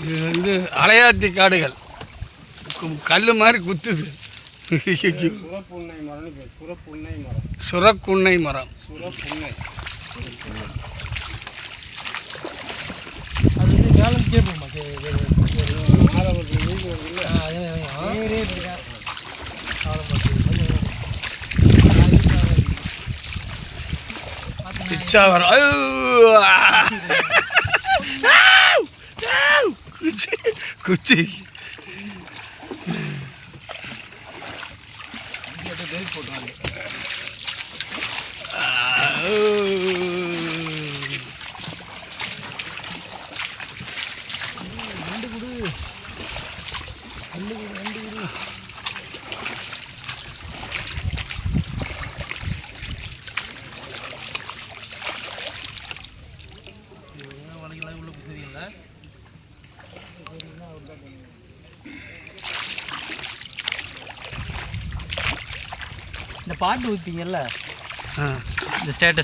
இது வந்து அலையாத்தி காடுகள் கல் மாதிரி குத்துது. சுரப்புன்னை மரம்னு பேர். சுரப்புன்னை மரம். சுரக்குன்னை மரம். சுரப்புன்னை. அது வந்து வேலன் கேட்போம்மா. ஆலமரத்தில் நீங்க வருதுல்ல, நேரே இருக்கா பிச்சாவரம். குச்சி குச்சி போட்டுருவாங்க. உள்ள புரியுங்களா? இந்த பாட்டு ஊற்றிங்கல்ல இந்த ஸ்டேட்டஸ்